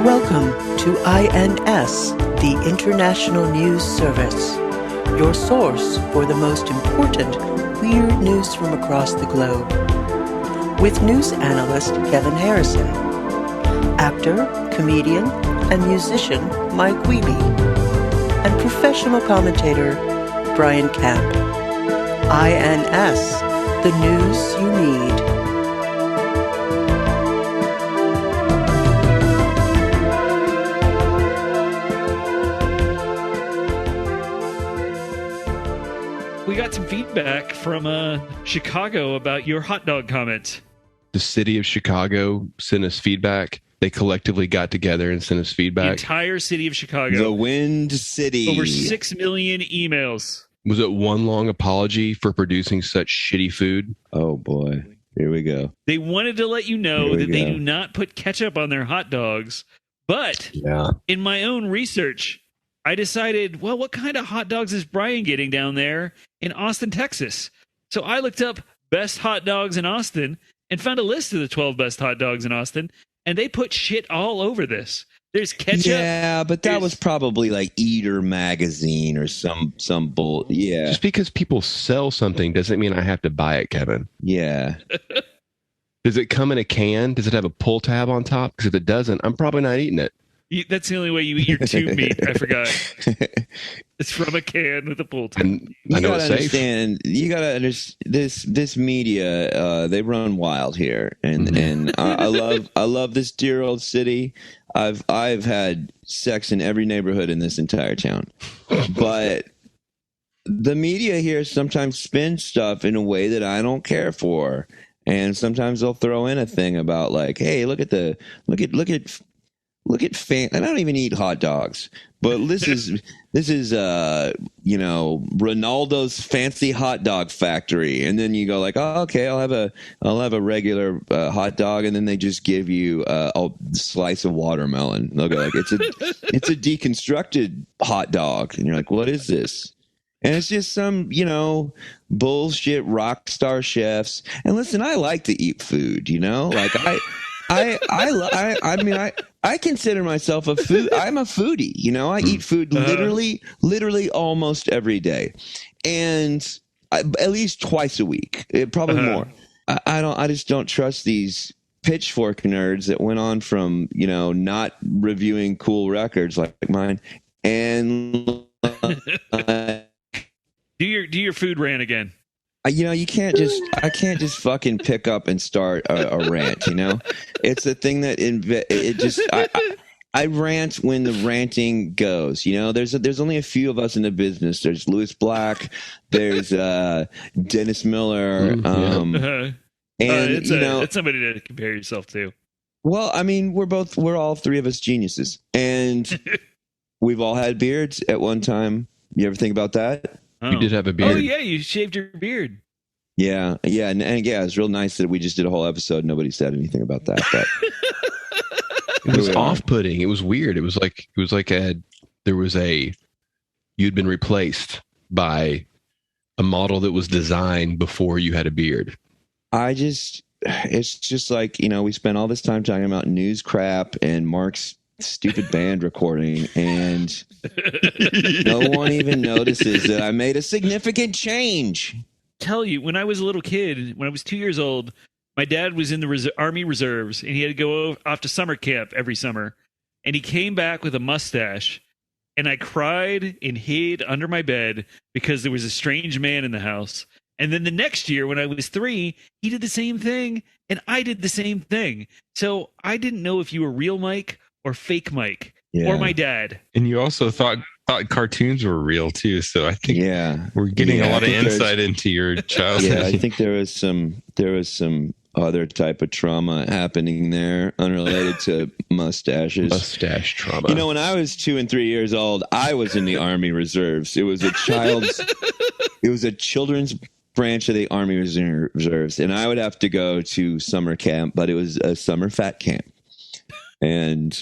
Welcome to INS, the International News Service, your source for the most important weird news from across the globe. With news analyst Kevin Harrison, actor, comedian, and musician Mike Wiebe, and professional commentator Brian Camp. INS, the news you need. We got some feedback from Chicago about your hot dog comment. The city of Chicago sent us feedback. They collectively got together and sent us feedback. The entire city of Chicago. The Wind City. Over 6 million emails. Was it one long apology for producing such shitty food? Oh, boy. Here we go. They wanted to let you know that they do not put ketchup on their hot dogs. But in my own research, I decided, well, what kind of hot dogs is Brian getting down there in Austin, Texas? So I looked up best hot dogs in Austin and found a list of the 12 best hot dogs in Austin, and they put shit all over this. There's ketchup. Yeah, but that was probably like Eater magazine or some bull. Yeah. Just because people sell something doesn't mean I have to buy it, Kevin. Yeah. Does it come in a can? Does it have a pull tab on top? Because if it doesn't, I'm probably not eating it. That's the only way you eat your tube meat. I forgot. It's from a can with a pull tab. You gotta understand. You gotta understand this media. They run wild here, and I love this dear old city. I've had sex in every neighborhood in this entire town, but the media here sometimes spins stuff in a way that I don't care for, and sometimes they'll throw in a thing about like, hey, look at fan. I don't even eat hot dogs, but this is Ronaldo's fancy hot dog factory, and then you go like, oh, okay, I'll have a regular hot dog, and then they just give you a slice of watermelon. They'll go like, it's a deconstructed hot dog, and you're like, what is this? And it's just some, bullshit rock star chefs. And listen, I like to eat food, like I consider myself a food. I'm a foodie, I eat food literally almost every day, and at least twice a week, probably more. I just don't trust these pitchfork nerds that went on from not reviewing cool records like mine and do your food rant again. You can't just. I can't just fucking pick up and start a rant. It's a thing that I rant when the ranting goes. There's only a few of us in the business. There's Lewis Black. There's Dennis Miller. And it's somebody to compare yourself to. Well, I mean, we're all three of us geniuses, and we've all had beards at one time. You ever think about that? You did have a beard. Oh, yeah, you shaved your beard. Yeah, and it's real nice that we just did a whole episode and nobody said anything about that. But it was off-putting. It was weird. It was like you'd been replaced by a model that was designed before you had a beard. It's just like, we spent all this time talking about news crap and Mark's stupid band recording, and no one even notices that I made a significant change. Tell you, when I was a little kid, when I was 2 years old, my dad was in the Army Reserves, and he had to go off to summer camp every summer, and he came back with a mustache, and I cried and hid under my bed because there was a strange man in the house. And then the next year, when I was 3, he did the same thing, and I did the same thing. So I didn't know if you were real Mike or fake Mike, or my dad. And you also thought cartoons were real too, so I think we're getting a lot of insight into your childhood. Yeah, I think there was some other type of trauma happening there, unrelated to mustaches. Mustache trauma. When I was 2 and 3 years old, I was in the Army Reserves. It was a children's branch of the Army Reserves, and I would have to go to summer camp, but it was a summer fat camp. And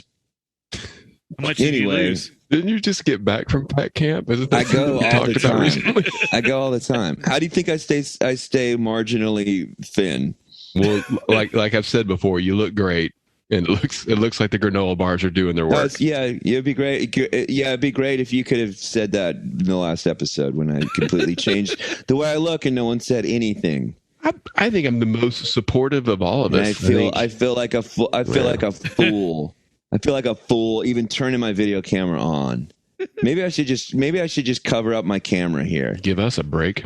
how much did you lose? Didn't you just get back from fat camp? I go all the time. I go all the time. How do you think I stay marginally thin? Well, like I've said before, you look great. And it looks like the granola bars are doing their work. It'd be great. It'd be great if you could have said that in the last episode when I completely changed the way I look and no one said anything. I think I'm the most supportive of all of us. I feel like a fool. I feel like a fool even turning my video camera on. Maybe I should just cover up my camera here. Give us a break.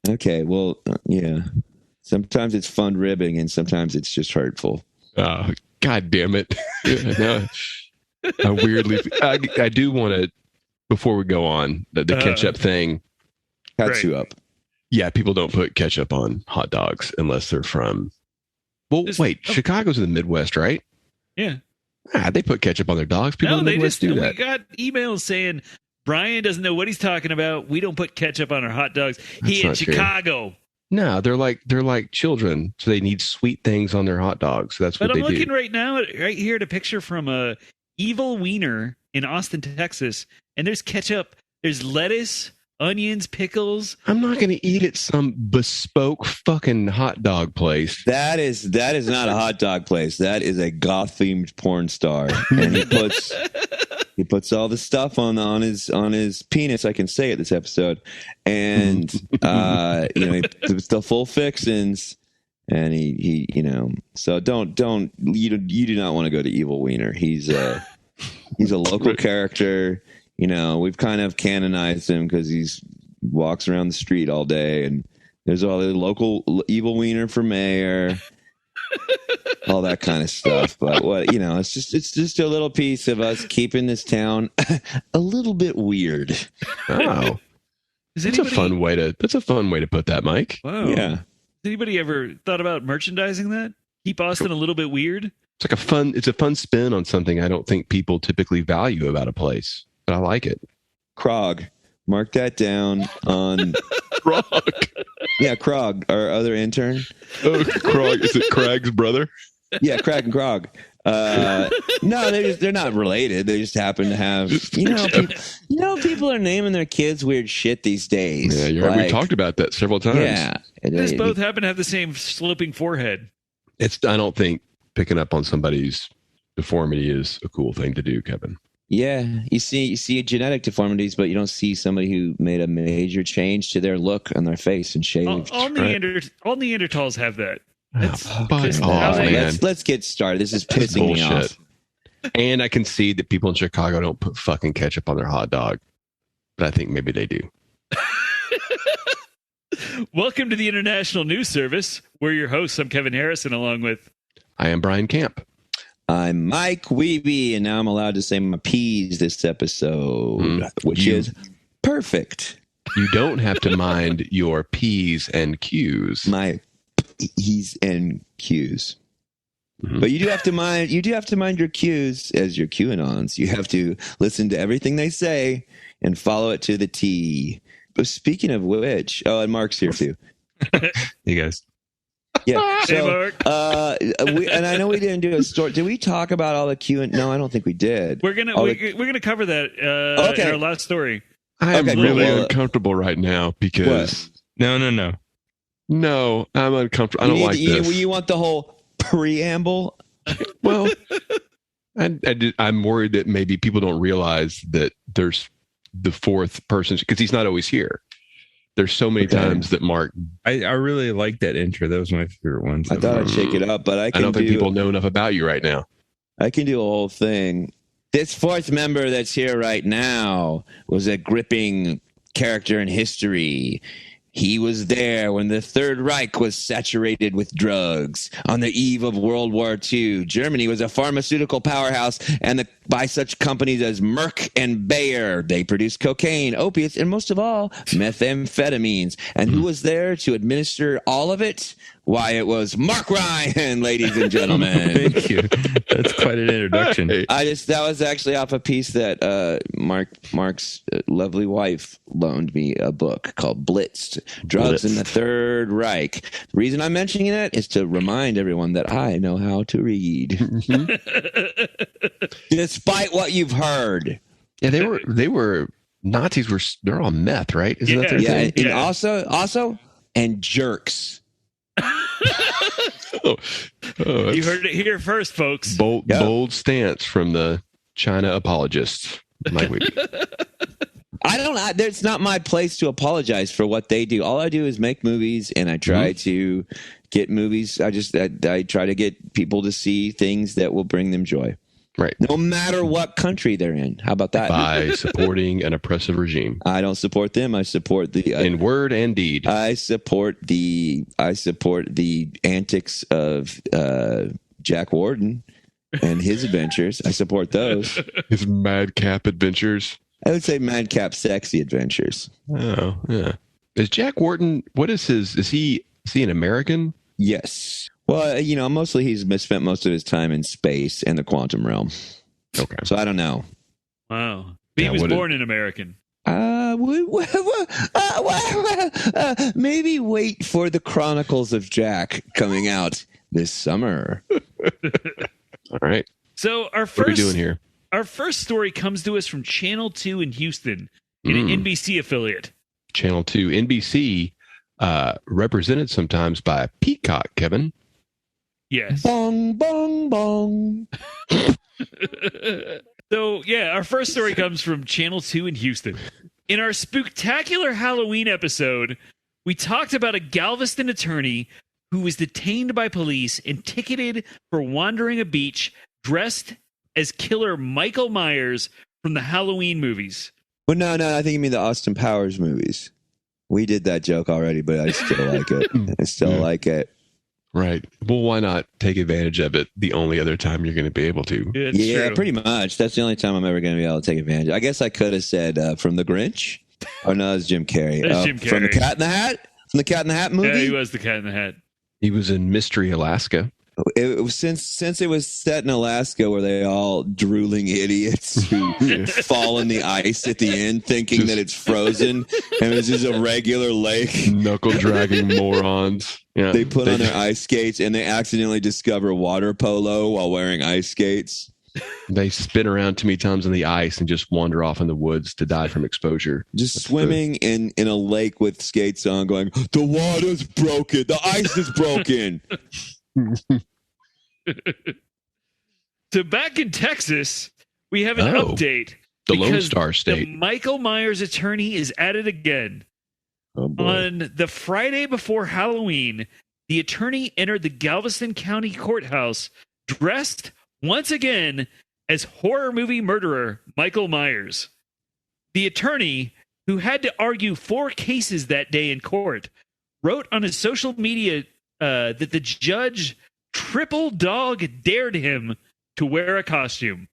Okay, well, yeah. Sometimes it's fun ribbing, and sometimes it's just hurtful. Oh, God damn it! I weirdly, I do want to. Before we go on, the ketchup thing. Catch you up. Yeah, people don't put ketchup on hot dogs unless they're from. Well, Chicago's in the Midwest, right? Yeah. They put ketchup on their dogs. People in the Midwest do that. We got emails saying Brian doesn't know what he's talking about. We don't put ketchup on our hot dogs. He in Chicago. True. No, they're like children, so they need sweet things on their hot dogs. That's what they do. But I'm looking right now, right here, at a picture from a Evil Wiener in Austin, Texas, and there's ketchup. There's lettuce, onions, pickles. I'm not going to eat at some bespoke fucking hot dog place. That is not a hot dog place. That is a goth themed porn star, and he puts all the stuff on his penis. I can say it this episode, and the full fixins, and he So you do not want to go to Evil Wiener. He's a local character. We've kind of canonized him because he's walks around the street all day, and there's all the local Evil Wiener for mayor. All that kind of stuff, but it's just a little piece of us keeping this town a little bit weird. Oh, that's a fun way to put that, Mike. Wow. Yeah. Has anybody ever thought about merchandising that? Keep Austin a little bit weird. It's like a fun spin on something I don't think people typically value about a place, but I like it. Krog, mark that down on Krog. Yeah, Krog, our other intern. Oh, Krog. Is it Craig's brother? Yeah, Craig and Krog. No, they're not related. They just happen to have, people are naming their kids weird shit these days. Yeah, we talked about that several times. Yeah. They both happen to have the same sloping forehead. I don't think picking up on somebody's deformity is a cool thing to do, Kevin. Yeah, you see genetic deformities, but you don't see somebody who made a major change to their look on their face and shaved. All Neanderthals have that. Man. Let's get started. This is pissing me off. And I can see that people in Chicago don't put fucking ketchup on their hot dog, but I think maybe they do. Welcome to the International News Service. We're your hosts. I'm Kevin Harrison, along with... I am Brian Camp. I'm Mike Wiebe, and now I'm allowed to say my P's this episode, which is perfect. You don't have to mind your P's and Q's. My P's and Q's. Mm-hmm. But you do have to mind your Q's as your QAnons. You have to listen to everything they say and follow it to the T. But speaking of which, and Mark's here too. Hey guys. Yeah. So, hey, Mark. And I know we didn't do a story. Did we talk about all the Q? No, I don't think we did. We're gonna cover that in our last story. I am really uncomfortable right now because No, I'm uncomfortable. I don't like this. You want the whole preamble? Well, I'm worried that maybe people don't realize that there's the fourth person because he's not always here. There's so many times that Mark. I really like that intro. That was my favorite one. I thought I'd shake it up, but I don't think people know enough about you right now. I can do a whole thing. This fourth member that's here right now was a gripping character in history. He was there when the Third Reich was saturated with drugs. On the eve of World War II, Germany was a pharmaceutical powerhouse, and by such companies as Merck and Bayer, they produced cocaine, opiates, and most of all, methamphetamines. And who was there to administer all of it? Why, it was Mark Ryan, ladies and gentlemen. Thank you. That's quite an introduction. That was actually off a piece that Mark's lovely wife loaned me, a book called Blitzed, Drugs in the Third Reich. The reason I'm mentioning it is to remind everyone that I know how to read. Despite what you've heard. Yeah, they were Nazis they're on meth, right? Isn't that their thing? And also and jerks. You heard it here first, folks. Bold stance from the China apologists. Mike Wiebe. It's not my place to apologize for what they do. All I do is make movies, and I try to get movies. I try to get people to see things that will bring them joy. Right. No matter what country they're in. How about that? By supporting an oppressive regime. I don't support them. I support the in word and deed. I support the antics of Jack Warden and his adventures. I support those. His madcap adventures. I would say madcap sexy adventures. Oh, yeah. Is Jack Wharton, what is he an American? Yes. Well, mostly he's spent most of his time in space and the quantum realm. Okay. So I don't know. Wow. He was born an American. Maybe wait for the Chronicles of Jack coming out this summer. All right. So what are we doing here? Our first story comes to us from Channel 2 in Houston, an NBC affiliate. Channel 2, NBC, represented sometimes by Peacock, Kevin. Yes. Bong, bong, bong. So, our first story comes from Channel 2 in Houston. In our spooktacular Halloween episode, we talked about a Galveston attorney who was detained by police and ticketed for wandering a beach dressed as killer Michael Myers from the Halloween movies. Well, no, I think you mean the Austin Powers movies. We did that joke already, but I still like it. I still like it. Right. Well, why not take advantage of it the only other time you're going to be able to? Yeah, pretty much. That's the only time I'm ever going to be able to take advantage. I guess I could have said from The Grinch. Oh, no, it's Jim Carrey. Jim Carrey. From The Cat in the Hat? From The Cat in the Hat movie? Yeah, he was the Cat in the Hat. He was in Mystery Alaska. It was since it was set in Alaska, where they all drooling idiots who fall in the ice at the end, thinking that it's frozen, and it's just a regular lake. Knuckle dragging morons. Yeah, they put on their ice skates, and they accidentally discover water polo while wearing ice skates. They spin around too many times on the ice and just wander off in the woods to die from exposure. Just swimming in a lake with skates on, going, "The water's broken. The ice is broken." So back in Texas, we have an update. The Lone Star State. The Michael Myers attorney is at it again. Oh, on the Friday before Halloween, the attorney entered the Galveston County Courthouse dressed once again as horror movie murderer Michael Myers. The attorney, who had to argue 4 cases that day in court, wrote on his social media that the judge triple dog dared him to wear a costume.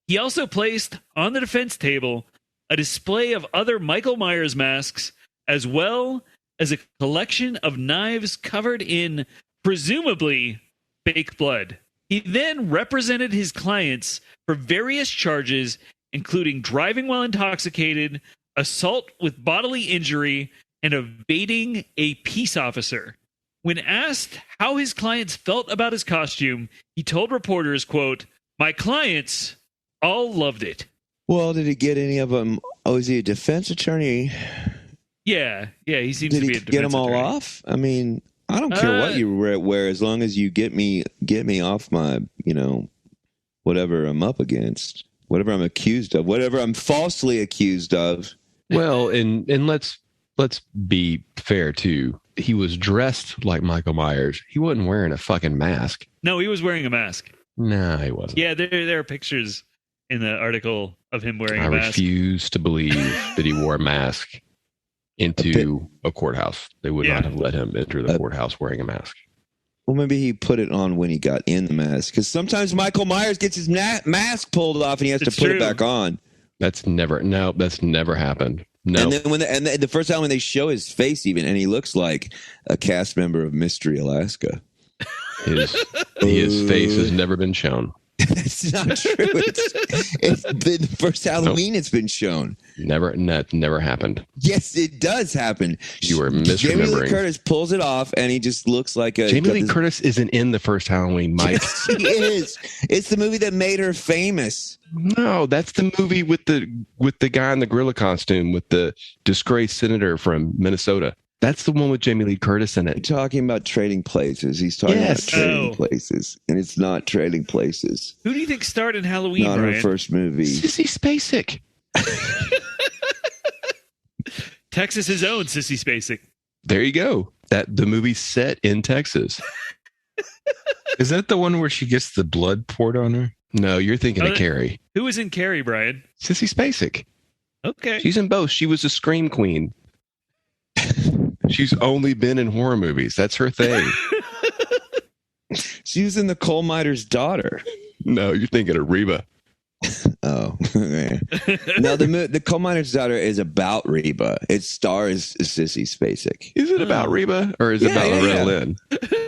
He also placed on the defense table a display of other Michael Myers masks, as well as a collection of knives covered in, presumably, fake blood. He then represented his clients for various charges, including driving while intoxicated, assault with bodily injury, and evading a peace officer. When asked how his clients felt about his costume, he told reporters, quote, "My clients all loved it." Well, did he get any of them? Oh, is he a defense attorney? Yeah, he seems to be a defense attorney. Did he get them all off? I mean, I don't care what you wear as long as you get me off my, whatever I'm up against, whatever I'm accused of, whatever I'm falsely accused of. Well, and let's be fair too. He was dressed like Michael Myers. He wasn't wearing a fucking mask. No, he was wearing a mask. No, he wasn't. Yeah, there are pictures in the article of him wearing a mask. I refuse to believe that he wore a mask into a courthouse. They would not have let him enter the courthouse wearing a mask. Well, maybe he put it on when he got in the mask. Because sometimes Michael Myers gets his mask pulled off and he has to put it back on. That's never happened. No. And then the first time when they show his face, even, and he looks like a cast member of Mystery Alaska. His face has never been shown. That's not true. It's been the first Halloween it's been shown. That never happened. Yes, it does happen. You were misremembering. Jamie Lee Curtis pulls it off, and he just looks like a... Jamie Lee Curtis isn't in the first Halloween, Mike. Yes, she is. It's the movie that made her famous. No, that's the movie with the guy in the gorilla costume with the disgraced senator from Minnesota. That's the one with Jamie Lee Curtis in it. Talking about Trading Places. He's talking about Trading Places, and it's not Trading Places. Who do you think starred in Halloween? Not Brian? her first movie. Sissy Spacek. Texas's own Sissy Spacek. There you go. The movie's set in Texas. Is that the one where she gets the blood poured on her? No, you're thinking of Carrie. Who was in Carrie, Brian? Sissy Spacek. Okay. She's in both. She was a scream queen. She's only been in horror movies. That's her thing. She was in The Coal Miner's Daughter. No, you're thinking of Reba. Oh, yeah. No, the Coal Miner's Daughter is about Reba. It stars Sissy Spacek. Is it about Reba or is it about Loretta Lynn?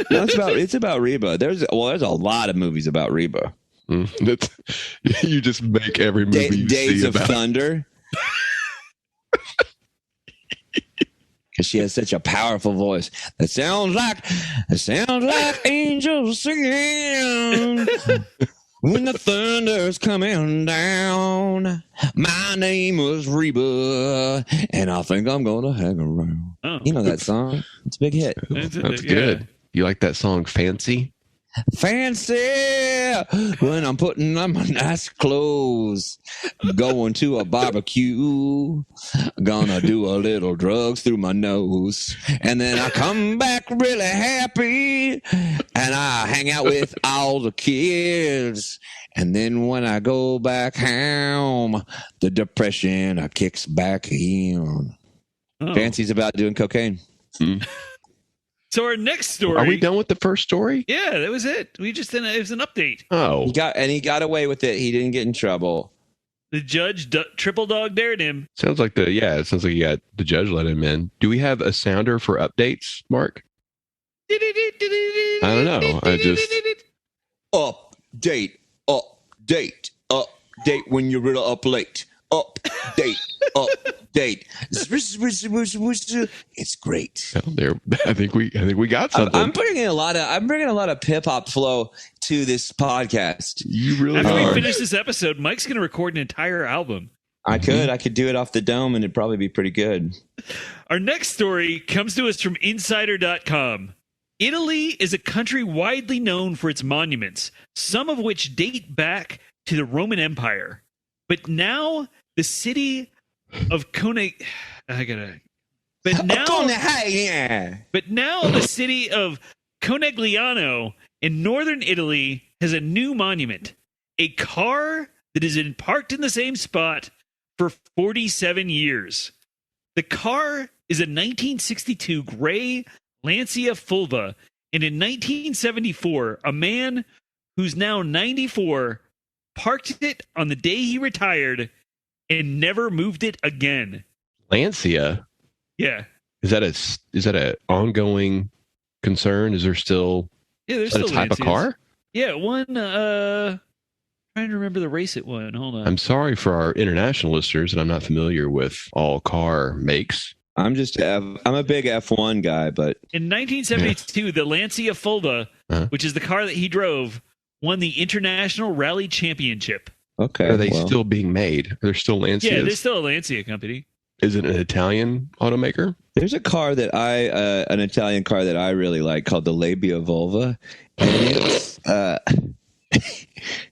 No, it's about Reba. There's a lot of movies about Reba. You just make every movie Days of Thunder. Because she has such a powerful voice. It sounds like angels singing when the thunder's coming down. My name was Reba, and I think I'm gonna hang around. Oh. You know that song? It's a big hit. That's good. You like that song, Fancy? Fancy when I'm putting on my nice clothes, going to a barbecue, gonna do a little drugs through my nose, and then I come back really happy, and I hang out with all the kids, and then when I go back home, the depression kicks back in. Oh. Fancy's about doing cocaine. So our next story. Are we done with the first story? Yeah, that was it. It was an update. Oh, he got away with it. He didn't get in trouble. The judge triple dog dared him. Sounds like the judge let him in. Do we have a sounder for updates, Mark? I don't know. Update when you're real up late. Update. It's great. Well, there, I think we got something. I'm bringing a lot of hip hop flow to this podcast. You really After are. we finish this episode, Mike's going to record an entire album. I could do it off the dome, and it'd probably be pretty good. Our next story comes to us from Insider.com. Italy is a country widely known for its monuments, some of which date back to the Roman Empire. But now the city of But now the city of Conegliano in northern Italy has a new monument. A car that has been parked in the same spot for 47 years. The car is a 1962 gray Lancia Fulva, and in 1974, a man who's now 94 parked it on the day he retired and never moved it again. Lancia? Yeah. Is that a ongoing concern? Is there still there's still a type Lancias. of car? Yeah, one trying to remember the race it won. Hold on. I'm sorry for our international listeners that I'm not familiar with all car makes. I'm a big F1 guy, but in 1972, the Lancia Fulva, which is the car that he drove, won the International Rally Championship. Okay. Are they still being made? Are there still Lancias? Yeah, there's still a Lancia company. Is it an Italian automaker? There's a car that an Italian car that I really like called the Labia Volva, and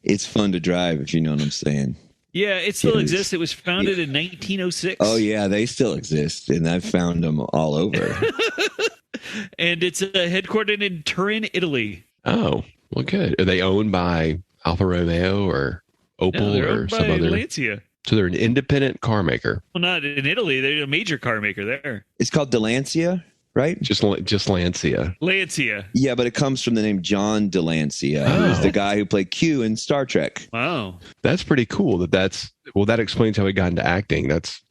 it's fun to drive if you know what I'm saying. Yeah, it still exists. It was founded in 1906. Oh yeah, they still exist, and I've found them all over. And it's headquartered in Turin, Italy. Oh, well, good. Are they owned by Alfa Romeo or Opel or some other? Lancia. So they're an independent car maker. Well, not in Italy. They're a major car maker there. It's called Delancia, right? Just Lancia. Lancia. Yeah, but it comes from the name John Delancia, who's the guy who played Q in Star Trek. Wow. That's pretty cool. That explains how he got into acting. That's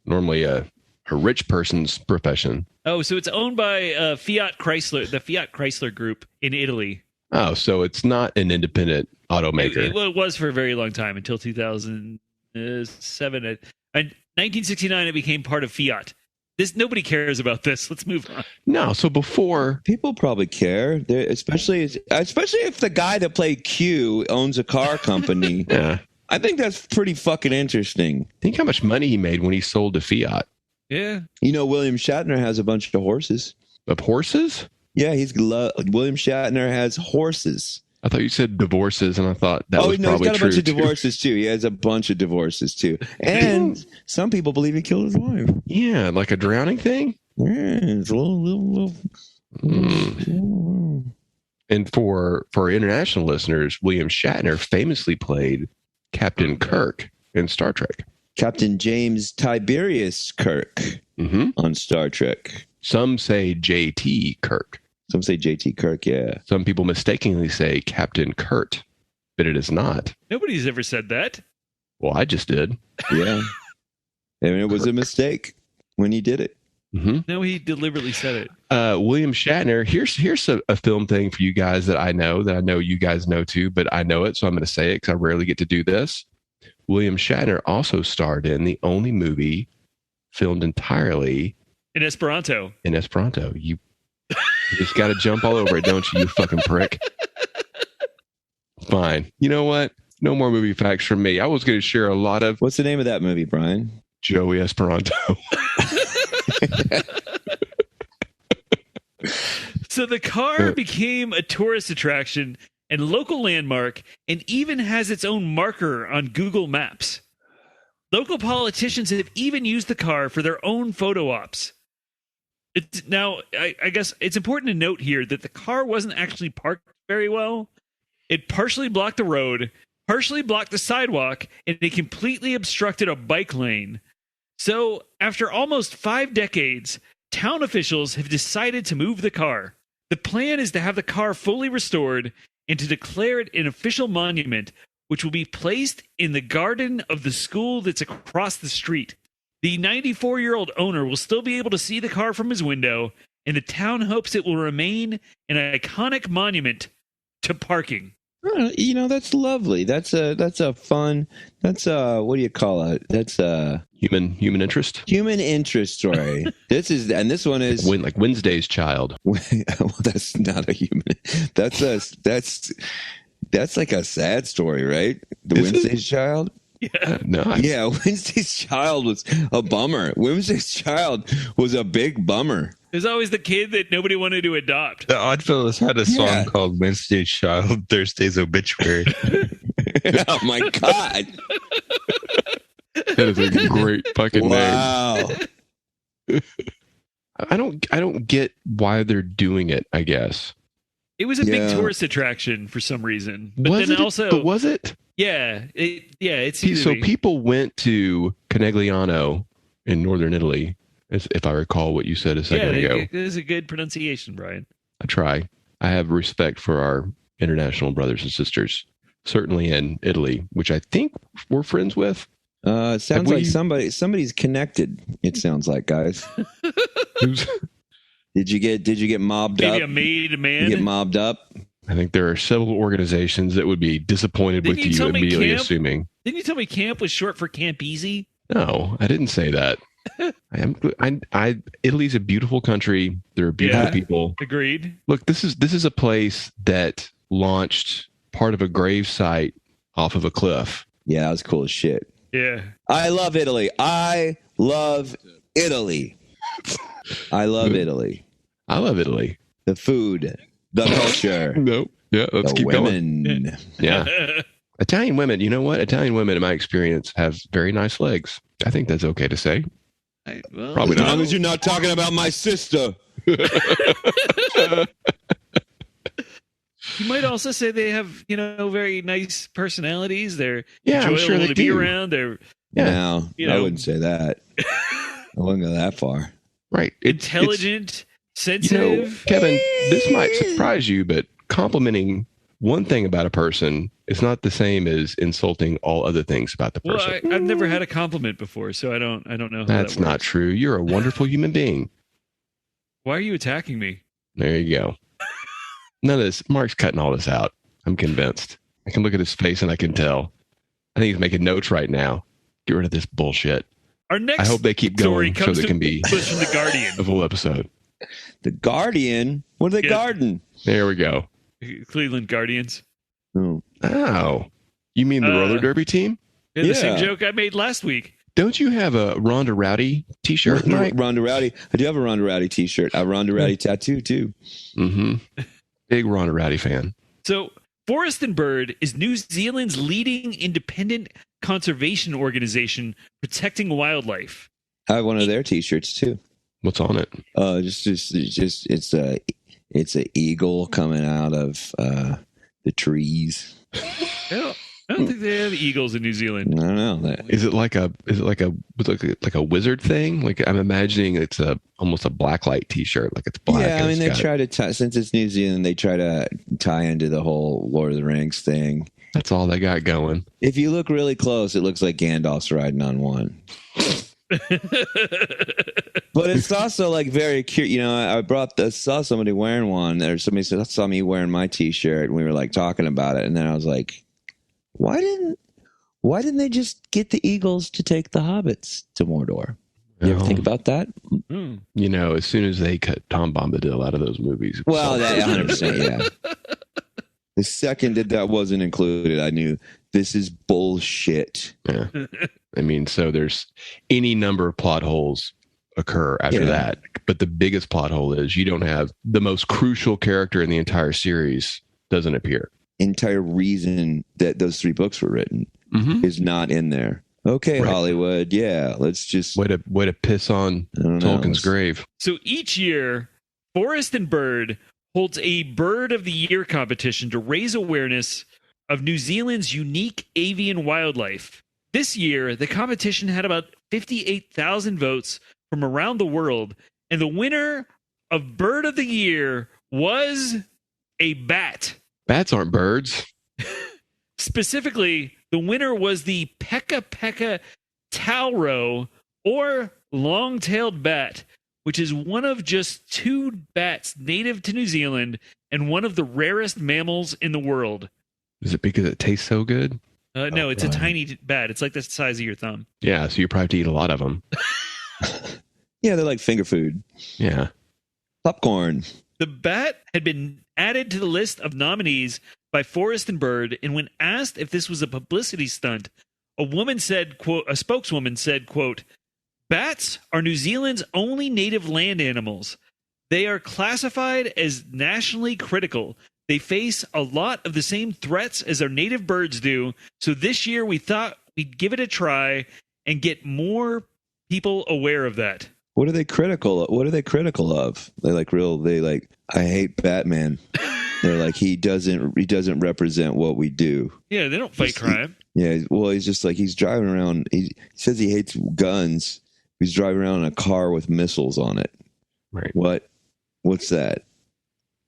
normally a rich person's profession. Oh, so it's owned by Fiat Chrysler, the Fiat Chrysler Group in Italy. Oh, so it's not an independent automaker. It was for a very long time, until 2007. In 1969, it became part of Fiat. Nobody cares about this. Let's move on. No, so before people probably care, especially if the guy that played Q owns a car company. Yeah, I think that's pretty fucking interesting. Think how much money he made when he sold to Fiat. Yeah. William Shatner has a bunch of horses. Of horses? Yeah, William Shatner has horses. I thought you said divorces, and I thought that was probably true. He's got a bunch of divorces too. He has a bunch of divorces too, and some people believe he killed his wife. Yeah, like a drowning thing. Yeah, it's a little. And for international listeners, William Shatner famously played Captain Kirk in Star Trek. Captain James Tiberius Kirk on Star Trek. Some say J.T. Kirk. Some say J.T. Kirk, yeah. Some people mistakenly say Captain Kurt, but it is not. Nobody's ever said that. Well, I just did. Yeah. And it was a mistake when he did it. No, he deliberately said it. William Shatner, here's a film thing for you guys that I know you guys know too, but I know it, so I'm going to say it because I rarely get to do this. William Shatner also starred in the only movie filmed entirely in Esperanto. You just got to jump all over it, don't you fucking prick? Fine. You know what? No more movie facts from me. I was going to share a lot of... What's the name of that movie, Brian? Joey Esperanto. So the car became a tourist attraction and local landmark, and even has its own marker on Google Maps. Local politicians have even used the car for their own photo ops. Now, I guess it's important to note here that the car wasn't actually parked very well. It partially blocked the road, partially blocked the sidewalk, and it completely obstructed a bike lane. So, after almost 5 decades, town officials have decided to move the car. The plan is to have the car fully restored and to declare it an official monument, which will be placed in the garden of the school that's across the street. The 94-year-old owner will still be able to see the car from his window, and the town hopes it will remain an iconic monument to parking. That's lovely. That's a fun. That's what do you call it? That's a human interest. Human interest story. This one is like Wednesday's Child. Well, that's not a human. That's like a sad story, right? Wednesday's Child. Yeah. No. Yeah, Wednesday's Child was a bummer. Wednesday's Child was a big bummer. There's always the kid that nobody wanted to adopt. The Oddfellows had a song called Wednesday's Child, Thursday's Obituary. Oh, my God. That is a great fucking name. Wow. I don't get why they're doing it, I guess. It was a big tourist attraction for some reason. But was then it? also, But was it? Yeah. It's so people went to Conegliano in northern Italy, if I recall what you said a second ago. It is a good pronunciation, Brian. I try. I have respect for our international brothers and sisters, certainly in Italy, which I think we're friends with. It sounds like somebody's connected. It sounds like, guys. Did you get mobbed up? Maybe a made man. You get mobbed up. I think there are several organizations that would be disappointed with you immediately assuming. Didn't you tell me camp was short for Camp Easy? No, I didn't say that. Italy's a beautiful country. There are beautiful people. Agreed. Look, this is a place that launched part of a grave site off of a cliff. Yeah, that was cool as shit. Yeah. I love Italy. I love Italy. I love Italy. I love Italy. The food, the culture. Nope. Yeah, let's keep women. Going. Yeah. Italian women, you know what? Italian women, in my experience, have very nice legs. I think that's okay to say. Probably not. As long as you're not talking about my sister. You might also say they have, very nice personalities. They're enjoyable I'm sure they to be do. around. They're No, I wouldn't say that. I wouldn't go that far. Right. Intelligent, sensitive. Kevin, this might surprise you, but complimenting one thing about a person is not the same as insulting all other things about the person. Well, I've never had a compliment before, so I don't know how That's that works. not true. You're a wonderful human being. Why are you attacking me? There you go. None of this. Mark's cutting all this out. I'm convinced. I can look at his face and I can tell. I think he's making notes right now. Get rid of this bullshit. Our next I hope they keep going so there can be from the Guardian. a full episode. The Guardian? What are they guarding? There we go. Cleveland Guardians. Oh. Oh. You mean the roller derby team? Yeah, the same joke I made last week. Don't you have a Ronda Rowdy T-shirt, Mike? Ronda Rowdy. I do have a Ronda Rowdy T-shirt. A Ronda Rowdy tattoo too. Mm-hmm. Big Ronda Rowdy fan. So, Forest and Bird is New Zealand's leading independent conservation organization protecting wildlife. I have one of their T-shirts too. What's on it? Just it's a eagle coming out of the trees. I don't think they have eagles in New Zealand. I don't know. Is it like a wizard thing? Like, I'm imagining it's almost a blacklight T-shirt, like it's black. Yeah, I mean, they try to tie, since it's New Zealand, they try to tie into the whole Lord of the Rings thing. That's all they got going. If you look really close, it looks like Gandalf's riding on one. But it's also like very cute. You know, I saw somebody wearing one, or somebody saw me wearing my T-shirt, and we were like talking about it, and then I was like, why didn't they just get the eagles to take the hobbits to Mordor? You ever think about that? You know, as soon as they cut Tom Bombadil out of those movies. Well, that 100%, yeah. The second that wasn't included, I knew this is bullshit. Yeah. I mean, so there's any number of plot holes occur after that. But the biggest plot hole is you don't have the most crucial character in the entire series doesn't appear. Entire reason that those 3 books were written is not in there. Okay, right. Hollywood, yeah, let's just way to piss on Tolkien's grave. So each year, Forest and Bird holds a Bird of the Year competition to raise awareness of New Zealand's unique avian wildlife. This year, the competition had about 58,000 votes from around the world, and the winner of Bird of the Year was a bat. Bats aren't birds. Specifically, the winner was the Peka Peka Tauro, or long-tailed bat, which is one of just 2 bats native to New Zealand and one of the rarest mammals in the world. Is it because it tastes so good? No, it's a tiny bat. It's like the size of your thumb. Yeah, so you probably have to eat a lot of them. Yeah, they're like finger food. Yeah. Popcorn. The bat had been added to the list of nominees by Forest and Bird, and when asked if this was a publicity stunt, a spokeswoman said, quote, "Bats are New Zealand's only native land animals. They are classified as nationally critical. They face a lot of the same threats as our native birds do, so this year we thought we'd give it a try and get more people aware of that." What are they critical of? What are they critical of? I hate Batman. They're like, he doesn't represent what we do. Yeah, they don't fight crime. He's just like, he's driving around. He says he hates guns. He's driving around in a car with missiles on it. Right. What's that?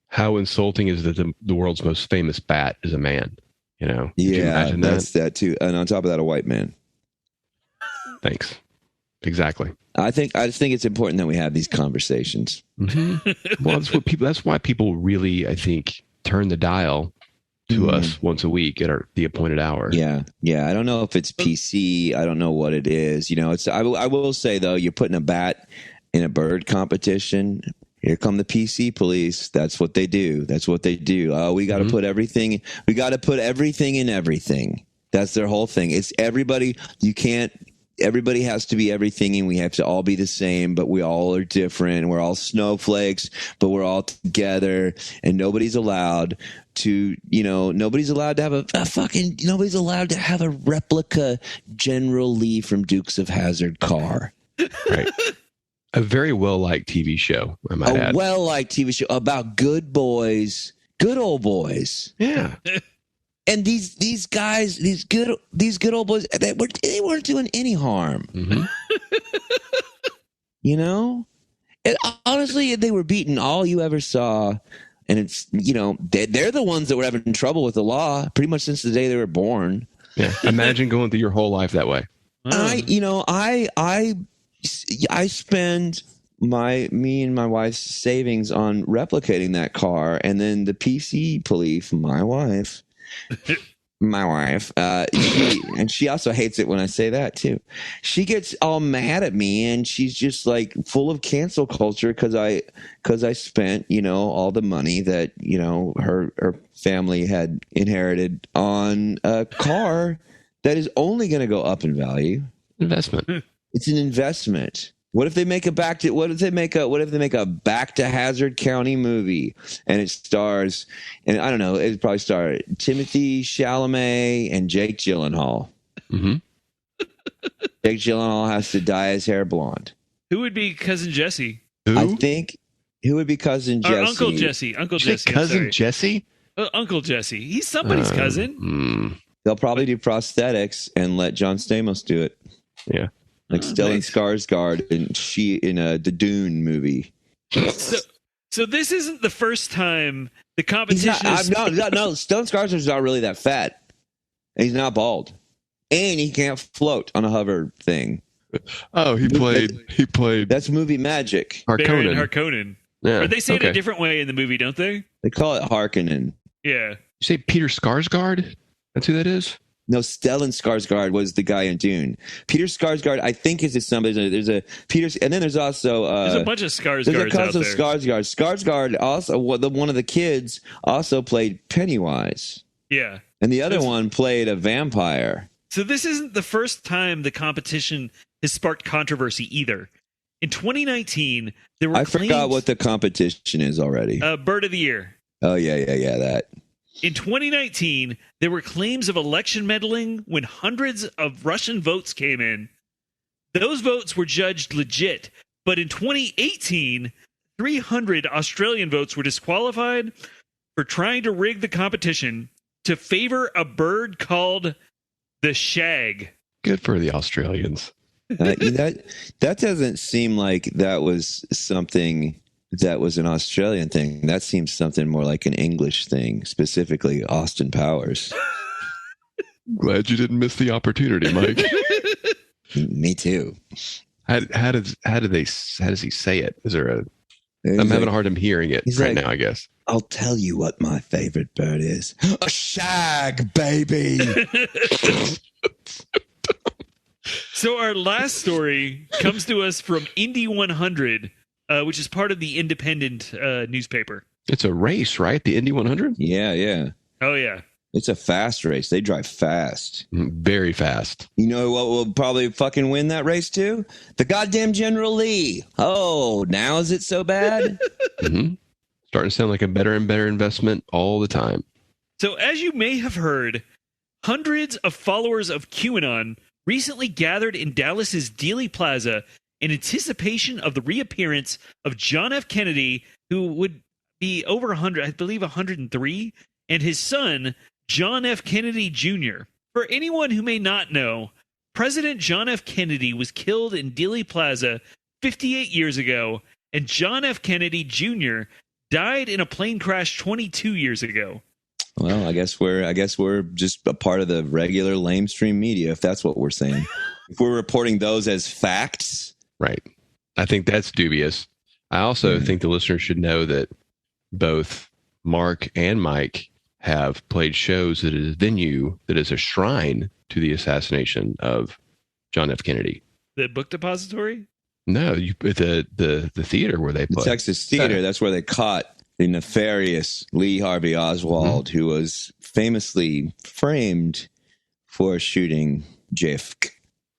How insulting is that the world's most famous bat is a man? You know? Yeah, that's that too. And on top of that, a white man. Thanks. Exactly. I just think it's important that we have these conversations. Mm-hmm. Well, that's why people really, I think, turn the dial to us once a week at the appointed hour. Yeah. I don't know if it's PC. I don't know what it is. You know, I will say though, you're putting a bat in a bird competition. Here come the PC police. That's what they do. Oh, we got to put everything. We got to put everything in everything. That's their whole thing. It's everybody. Everybody has to be everything, and we have to all be the same, but we all are different. We're all snowflakes, but we're all together, and nobody's allowed to, nobody's allowed to have nobody's allowed to have a replica General Lee from Dukes of Hazzard car. Right. A very well-liked TV show, I might add. A well-liked TV show about good boys, good old boys. Yeah. And these guys, these good old boys, they weren't doing any harm. Mm-hmm. You know? And honestly, they were beating all you ever saw. And it's, they're the ones that were having trouble with the law pretty much since the day they were born. Yeah. Imagine going through your whole life that way. I spend me and my wife's savings on replicating that car. And then the PC police, my wife, and she also hates it when I say that too. She gets all mad at me, and she's just like full of cancel culture because I spent all the money that her family had inherited on a car that is only going to go up in value. Investment. It's an investment. What if they make a Back to Hazard County movie and it stars, and I don't know, it probably star Timothy Chalamet and Jake Gyllenhaal. Mm-hmm. Jake Gyllenhaal has to dye his hair blonde. Who would be cousin Jesse? Who? I think who would be cousin Jesse? Or Uncle Jesse. Uncle Jesse. Cousin Jesse? Uncle Jesse. He's somebody's cousin. They'll probably do prosthetics and let John Stamos do it. Yeah. Like Stellan Skarsgård in the Dune movie. So this isn't the first time the competition no, Stellan Skarsgård's not really that fat. He's not bald. And he can't float on a hover thing. Oh, he played. That's movie magic. Harkonnen. Yeah. But they say it a different way in the movie, don't they? They call it Harkonnen. Yeah. You say Peter Skarsgård? That's who that is? No, Stellan Skarsgård was the guy in Dune. Peter Skarsgård, I think, is somebody. There's a Peter, and then there's also there's a bunch of Skarsgårds out there. Skarsgård. Skarsgård also, one of the kids also played Pennywise. Yeah, and the other one played a vampire. So this isn't the first time the competition has sparked controversy either. In 2019, there were I forgot what the competition is already. Bird of the Year. Oh yeah, that. In 2019, there were claims of election meddling when hundreds of Russian votes came in. Those votes were judged legit, but in 2018, 300 Australian votes were disqualified for trying to rig the competition to favor a bird called the shag. Good for the Australians. That doesn't seem like that was something that was an Australian thing. That seems something more like an English thing, specifically Austin Powers. Glad you didn't miss the opportunity, Mike. Me too. How does he say it? Is there a? I'm having a hard time hearing it right now, I guess. I'll tell you what my favorite bird is. A shag, baby. So our last story comes to us from Indy 100, which is part of the Independent newspaper. It's a race, right? The Indy 100? Yeah. Oh, yeah. It's a fast race. They drive fast. Very fast. You know what will probably fucking win that race too? The goddamn General Lee. Oh, now is it so bad? Mm-hmm. Starting to sound like a better and better investment all the time. So as you may have heard, hundreds of followers of QAnon recently gathered in Dallas's Dealey Plaza in anticipation of the reappearance of John F. Kennedy, who would be over 100, I believe 103, and his son, John F. Kennedy Jr. For anyone who may not know, President John F. Kennedy was killed in Dealey Plaza 58 years ago, and John F. Kennedy Jr. died in a plane crash 22 years ago. Well, I guess we're just a part of the regular lamestream media, if that's what we're saying. If we're reporting those as facts. Right. I think that's dubious. I also think the listeners should know that both Mark and Mike have played shows at a venue that is a shrine to the assassination of John F. Kennedy. The Book Depository? No, the theater where they play. The Texas Theater, that's where they caught the nefarious Lee Harvey Oswald, who was famously framed for shooting JFK.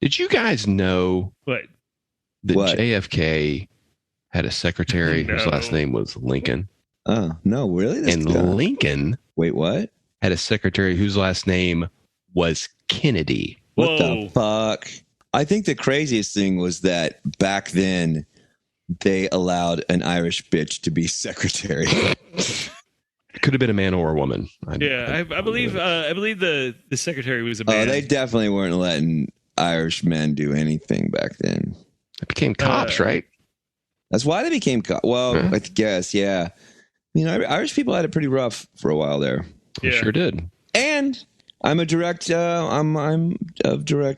Did you guys know that JFK had a secretary whose last name was Lincoln? Oh, no, really? Lincoln... Wait, what? Had a secretary whose last name was Kennedy. What the fuck? I think the craziest thing was that back then they allowed an Irish bitch to be secretary. It could have been a man or a woman. I believe the secretary was a man. Oh, they definitely weren't letting Irish men do anything back then. They became cops, right? That's why they became cops. Well, I guess, yeah. You know, Irish people had it pretty rough for a while there. Yeah. Sure did. And I'm of direct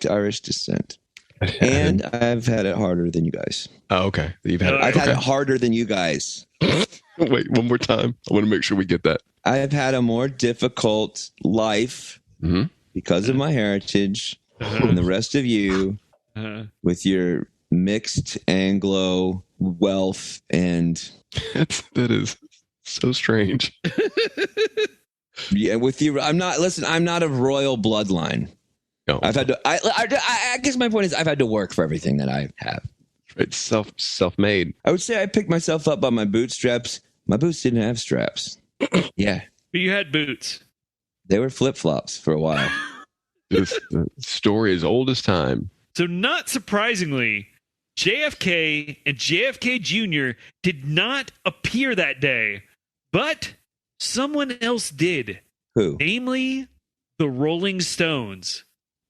Irish descent. And I've had it harder than you guys. Oh, okay. I've had it harder than you guys. Wait, one more time. I want to make sure we get that. I have had a more difficult life because of my heritage than the rest of you with your mixed Anglo wealth and... That is... so strange. Yeah, with you, I'm not of royal bloodline. No. I've had to. I guess my point is I've had to work for everything that I have. It's self-made. I would say I picked myself up by my bootstraps. My boots didn't have straps. Yeah. But you had boots. They were flip-flops for a while. This story is old as time. So not surprisingly, JFK and JFK Jr. did not appear that day, but someone else did. Who? Namely, the Rolling Stones.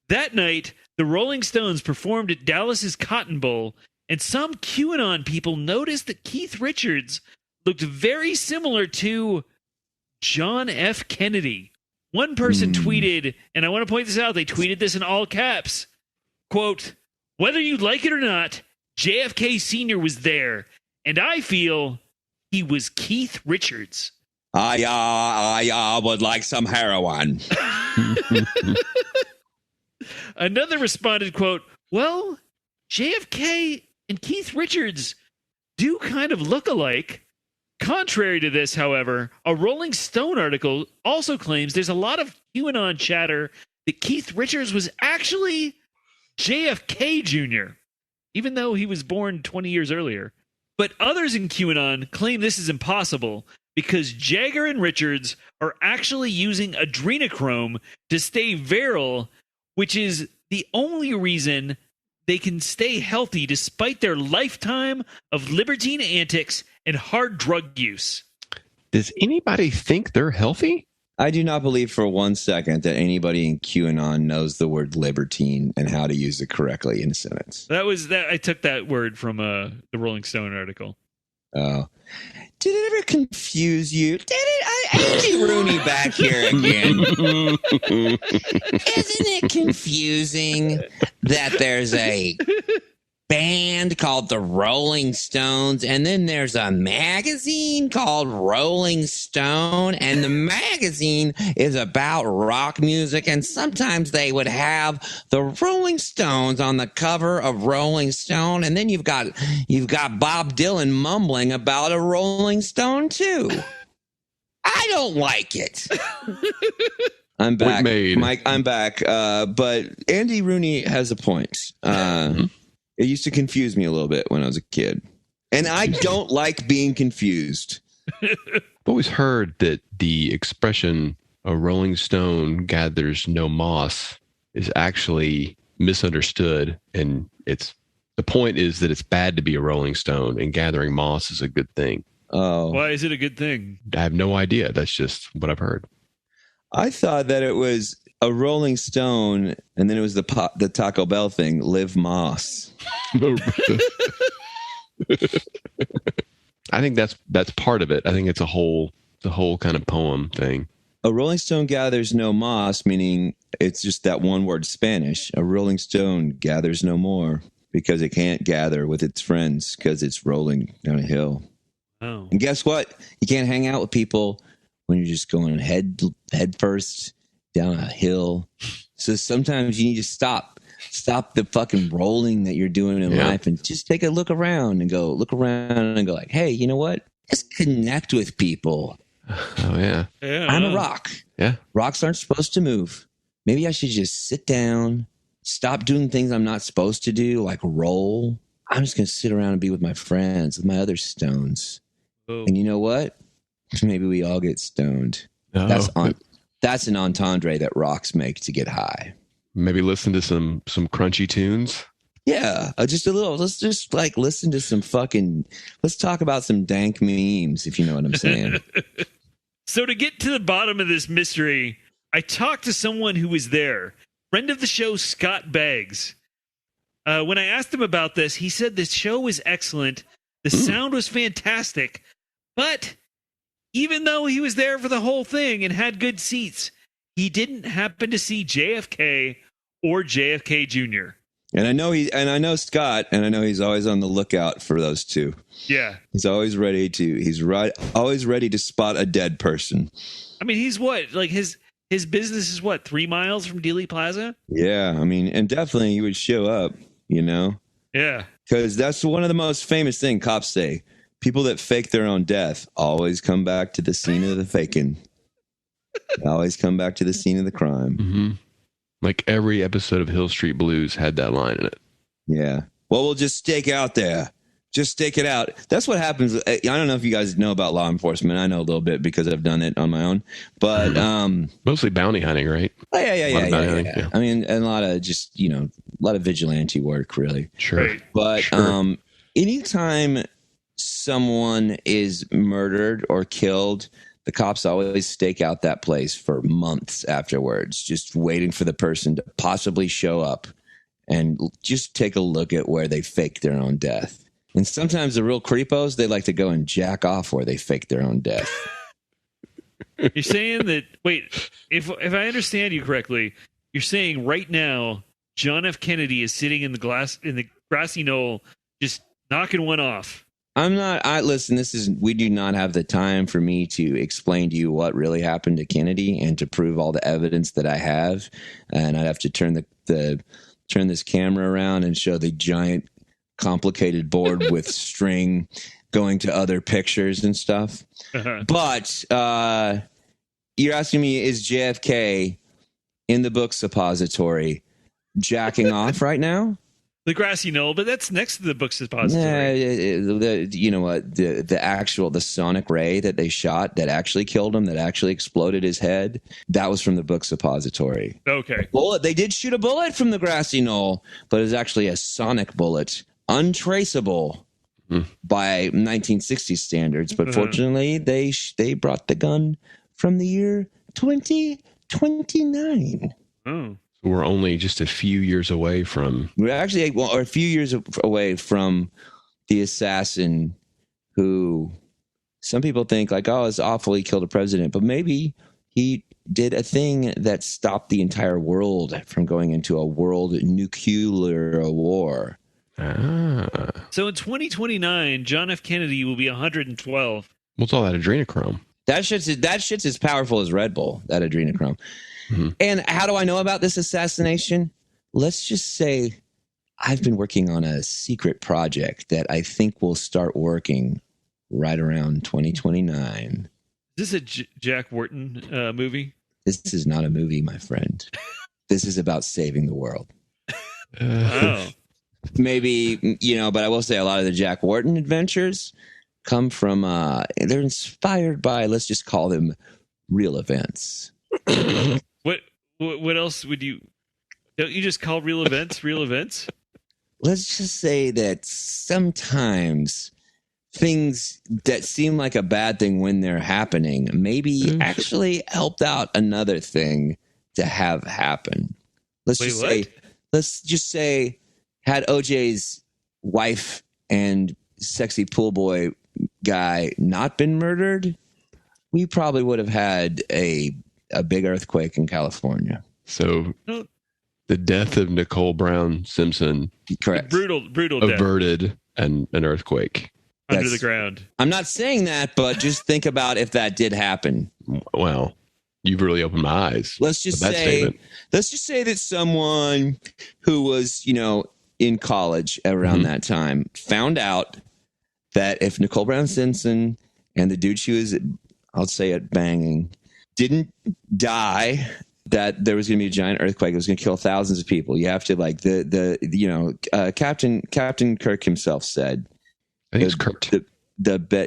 That night, the Rolling Stones performed at Dallas's Cotton Bowl, and some QAnon people noticed that Keith Richards looked very similar to John F. Kennedy. One person tweeted, and I want to point this out, they tweeted this in all caps, quote, "Whether you like it or not, JFK Sr. was there, and I feel he was Keith Richards." I would like some heroin. Another responded, quote, "Well, JFK and Keith Richards do kind of look alike." Contrary to this, however, a Rolling Stone article also claims there's a lot of QAnon chatter that Keith Richards was actually JFK Jr., even though he was born 20 years earlier. But others in QAnon claim this is impossible because Jagger and Richards are actually using adrenochrome to stay virile, which is the only reason they can stay healthy despite their lifetime of libertine antics and hard drug use. Does anybody think they're healthy? I do not believe for 1 second that anybody in QAnon knows the word libertine and how to use it correctly in a sentence. I took that word from the Rolling Stone article. Oh. Did it ever confuse you? Did it? Andy Rooney back here again. Isn't it confusing that there's a band called the Rolling Stones and then there's a magazine called Rolling Stone, and the magazine is about rock music, and sometimes they would have the Rolling Stones on the cover of Rolling Stone, and then you've got Bob Dylan mumbling about a Rolling Stone too. I don't like it. I'm back, Mike. I'm back. But Andy Rooney has a point. It used to confuse me a little bit when I was a kid. And I don't like being confused. I've always heard that the expression "a Rolling Stone gathers no moss" is actually misunderstood. And the point is that it's bad to be a Rolling Stone and gathering moss is a good thing. Oh. Why is it a good thing? I have no idea. That's just what I've heard. I thought that it was a Rolling Stone, and then it was the Taco Bell thing, Live Moss. I think that's part of it. I think it's the whole kind of poem thing. A Rolling Stone gathers no moss, meaning it's just that one word Spanish. A Rolling Stone gathers no more because it can't gather with its friends because it's rolling down a hill. Oh. And guess what? You can't hang out with people when you're just going head first down a hill. So sometimes you need to stop the fucking rolling that you're doing in life and just take a look around and go like, hey, you know what? Let's connect with people. Oh, yeah. I'm a rock. Yeah. Rocks aren't supposed to move. Maybe I should just sit down, stop doing things I'm not supposed to do, like roll. I'm just going to sit around and be with my friends, with my other stones. Oh. And you know what? Maybe we all get stoned. Oh. That's an entendre that rocks make to get high. Maybe listen to some crunchy tunes. Yeah, just a little. Let's just listen to some let's talk about some dank memes, if you know what I'm saying. So to get to the bottom of this mystery, I talked to someone who was there, friend of the show, Scott Beggs. When I asked him about this, he said the show was excellent. The sound was fantastic. But even though he was there for the whole thing and had good seats, he didn't happen to see JFK or JFK Jr. And I know Scott, and I know he's always on the lookout for those two. Yeah. He's always ready to spot a dead person. I mean, he's what? Like his business is what, 3 miles from Dealey Plaza? Yeah, I mean, and definitely he would show up, you know? Yeah. Because that's one of the most famous things cops say. People that fake their own death always come back to the scene of the faking. Always come back to the scene of the crime. Mm-hmm. Like every episode of Hill Street Blues had that line in it. Yeah. Well, we'll just stake out there. Just stake it out. That's what happens. I don't know if you guys know about law enforcement. I know a little bit because I've done it on my own. But mostly bounty hunting, right? Oh, yeah. I mean, and a lot of just, a lot of vigilante work, really. Sure. Right. But anytime someone is murdered or killed, the cops always stake out that place for months afterwards, just waiting for the person to possibly show up and just take a look at where they faked their own death. And sometimes the real creepos, they like to go and jack off where they fake their own death. You're saying that, wait, if I understand you correctly, you're saying right now, John F. Kennedy is sitting in the grassy knoll, just knocking one off. Listen, we do not have the time for me to explain to you what really happened to Kennedy and to prove all the evidence that I have. And I'd have to turn this camera around and show the giant complicated board with string going to other pictures and stuff. Uh-huh. But you're asking me, is JFK in the book suppository jacking off right now? The grassy knoll, but that's next to the book suppository. You know what? The sonic ray that they shot that actually killed him, that actually exploded his head, that was from the book suppository. Okay. Bullet. They did shoot a bullet from the grassy knoll, but it was actually a sonic bullet, untraceable by 1960s standards. But fortunately, they brought the gun from the year 2029. Oh. We're only just a few years away from... We're actually a few years away from the assassin who some people think like, oh, it's awful he killed a president. But maybe he did a thing that stopped the entire world from going into a world nuclear war. So in 2029, John F. Kennedy will be 112. What's all that adrenochrome? That shit's as powerful as Red Bull, that adrenochrome. Mm-hmm. And how do I know about this assassination? Let's just say I've been working on a secret project that I think will start working right around 2029. Is this a Jack Wharton movie? This is not a movie, my friend. This is about saving the world. Oh. Maybe, but I will say a lot of the Jack Wharton adventures come from, they're inspired by, let's just call them real events. What else would you... Don't you just call real events real events? Let's just say that sometimes things that seem like a bad thing when they're happening maybe actually helped out another thing to have happen. Let's just say had OJ's wife and sexy pool boy guy not been murdered, we probably would have had a big earthquake in California. So the death of Nicole Brown Simpson, correct, brutal averted death. an earthquake under the ground. I'm not saying that, but just think about if that did happen. Well, you've really opened my eyes. Let's just say that someone who was, in college around that time found out that if Nicole Brown Simpson and the dude she was, I'll say it, banging, didn't die, that there was going to be a giant earthquake. It was going to kill thousands of people. You have to Captain Kirk himself said. I think it's Kurt.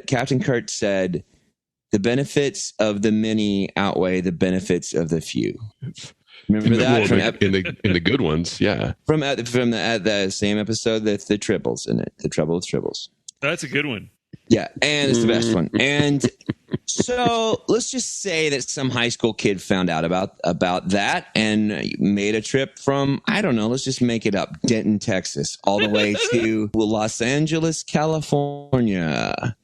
Captain Kurt said, "The benefits of the many outweigh the benefits of the few." Remember that in the good ones, yeah. From the same episode, that's the tribbles in it. The Trouble with Tribbles. That's a good one. Yeah, and it's the best one. And so let's just say that some high school kid found out about that and made a trip from, I don't know, let's just make it up, Denton, Texas, all the way to Los Angeles, California.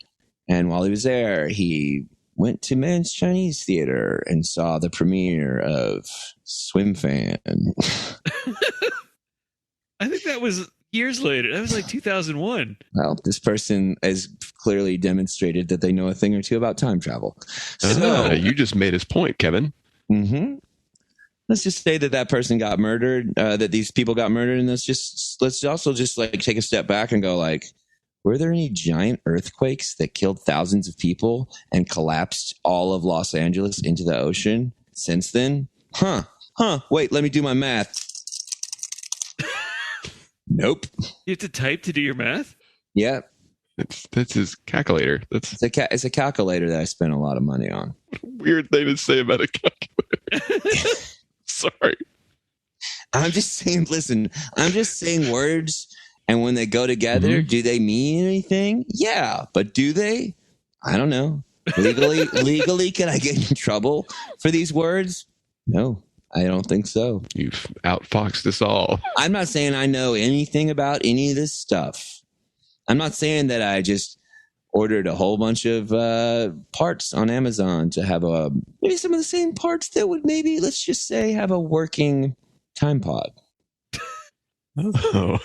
And while he was there, he went to Men's Chinese Theater and saw the premiere of Swim Fan. I think that was years later. That was like 2001. Well, this person has clearly demonstrated that they know a thing or two about time travel. So you just made his point, Kevin. Mm-hmm. Let's just say that person got murdered, that these people got murdered, and let's also just like take a step back and go like, were there any giant earthquakes that killed thousands of people and collapsed all of Los Angeles into the ocean since then? Wait, let me do my math. Nope. You have to type to do your math? Yeah. That's his calculator. It's a calculator that I spent a lot of money on. Weird thing to say about a calculator. Sorry. I'm just saying, listen, I'm just saying words, and when they go together, do they mean anything? Yeah, but do they? I don't know. Legally, can I get in trouble for these words? No, I don't think so. You've outfoxed us all. I'm not saying I know anything about any of this stuff. I'm not saying that I just ordered a whole bunch of parts on Amazon to have maybe some of the same parts that would maybe, let's just say, have a working time pod. Oh.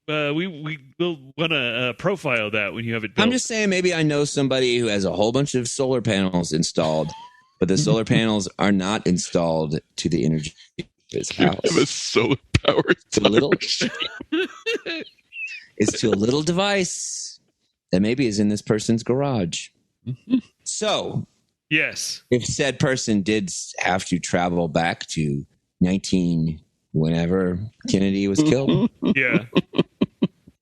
We will want to profile that when you have it built. I'm just saying maybe I know somebody who has a whole bunch of solar panels installed, but the solar panels are not installed to the energy of his house. You have a solar powered It's to a little device that maybe is in this person's garage. So, yes, if said person did have to travel back to whenever Kennedy was killed, yeah.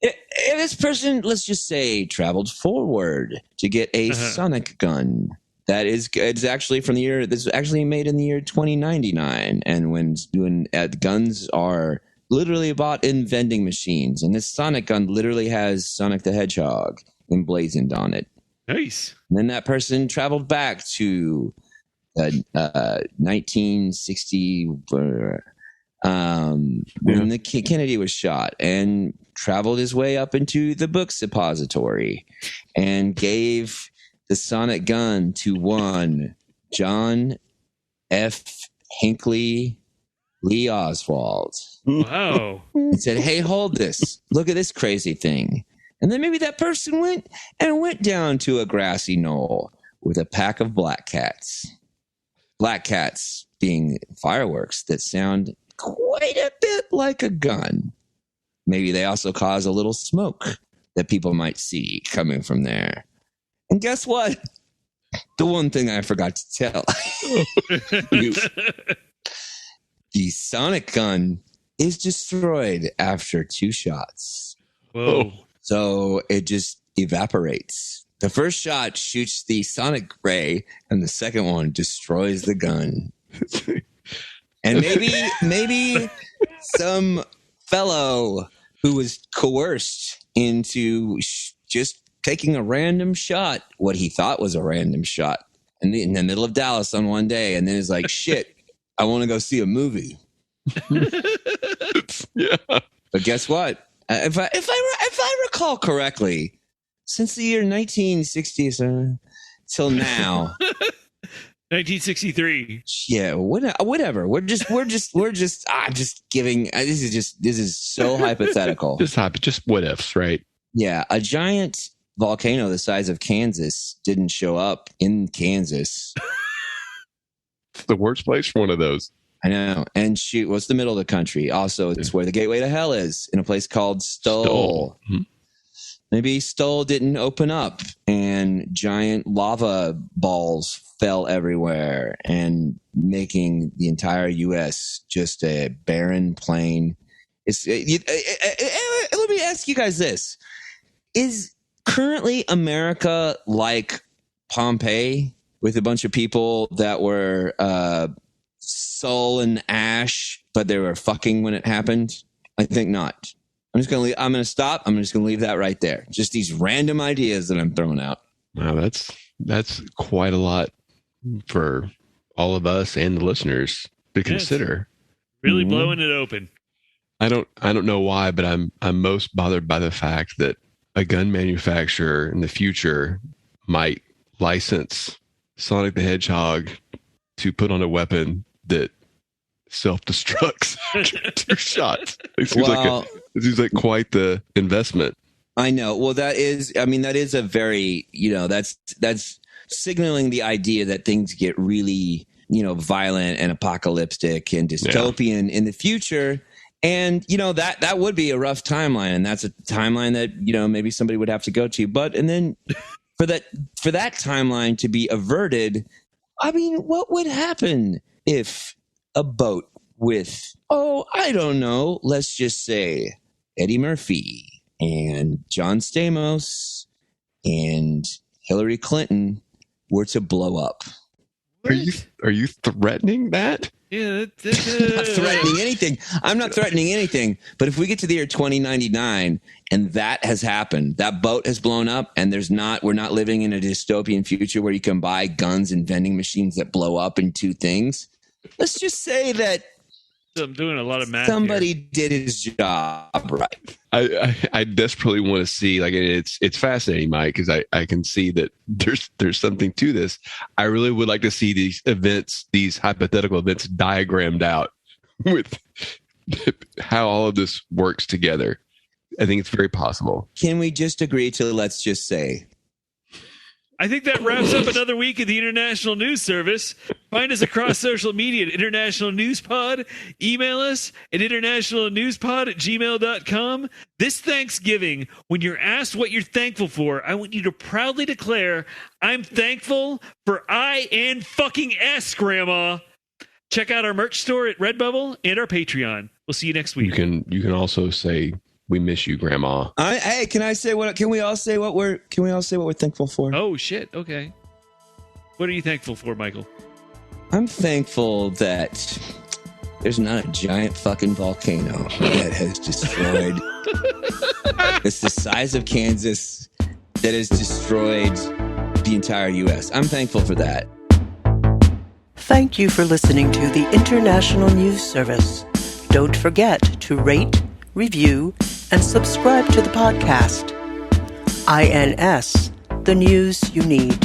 If this person, let's just say, traveled forward to get a sonic gun, it's actually from the year. This was actually made in the year 2099, and when guns are literally bought in vending machines, and this sonic gun literally has Sonic the Hedgehog emblazoned on it. Nice. And then that person traveled back to 1960, when the Kennedy was shot, and traveled his way up into the book suppository, and gave the sonic gun to one John F. Hinckley Lee Oswald. Wow. And said, hey, hold this. Look at this crazy thing. And then maybe that person went down to a grassy knoll with a pack of black cats. Black cats being fireworks that sound quite a bit like a gun. Maybe they also cause a little smoke that people might see coming from there. And guess what? The one thing I forgot to tell. The sonic gun is destroyed after 2 shots. Whoa. So it just evaporates. The first shot shoots the sonic ray, and the second one destroys the gun. And maybe some fellow who was coerced into just taking a random shot, what he thought was a random shot, in the middle of Dallas on one day, and then is like, shit, I want to go see a movie. Yeah. But guess what? If I recall correctly, since the year 1960 till now, 1963. Yeah, whatever. I'm just giving. This is so hypothetical. Just what ifs, right? Yeah, a giant volcano the size of Kansas didn't show up in Kansas. It's the worst place for one of those. I know. And shoot, what's the middle of the country? Also, it's where the gateway to hell is, in a place called Stoll. Mm-hmm. Maybe Stoll didn't open up, and giant lava balls fell everywhere, and making the entire U.S. just a barren plain. Let me ask you guys this. Is currently America like Pompeii, with a bunch of people that were soul and ash, but they were fucking when it happened? I think not. I'm just going to stop. I'm just going to leave that right there. Just these random ideas that I'm throwing out. Wow, that's quite a lot for all of us and the listeners to consider. Really blowing it open. I don't know why, but I'm most bothered by the fact that a gun manufacturer in the future might license Sonic the Hedgehog to put on a weapon that self-destructs after 2 shots. It seems like quite the investment. I know. Well, that is a very, that's signaling the idea that things get really, violent and apocalyptic and dystopian in the future. And, that would be a rough timeline. And that's a timeline that, maybe somebody would have to go to. And then for that timeline to be averted, I mean, what would happen if a boat with, I don't know, let's just say Eddie Murphy and John Stamos and Hillary Clinton were to blow up. Are you threatening that? Yeah, I'm not threatening anything. I'm not threatening anything. But if we get to the year 2099 and that has happened, that boat has blown up, and we're not living in a dystopian future where you can buy guns and vending machines that blow up in two things. Let's just say that I'm doing a lot of math. Somebody did his job right. I desperately want to see, like, it's fascinating, Mike, because I can see that there's something to this. I really would like to see these events, these hypothetical events, diagrammed out with how all of this works together. I think it's very possible. Can we just agree to let's just say? I think that wraps up another week of the International News Service. Find us across social media at International News Pod. Email us at internationalnewspod@gmail.com. This Thanksgiving, when you're asked what you're thankful for, I want you to proudly declare, I'm thankful for I-N-fucking-S, Grandma. Check out our merch store at Redbubble and our Patreon. We'll see you next week. You can also say, we miss you, Grandma. Hey, can I say what? Can we all say what we're thankful for? Oh shit! Okay. What are you thankful for, Michael? I'm thankful that there's not a giant fucking volcano that has destroyed. It's the size of Kansas that has destroyed the entire U.S. I'm thankful for that. Thank you for listening to the International News Service. Don't forget to rate, review, and subscribe to the podcast. INS, the news you need.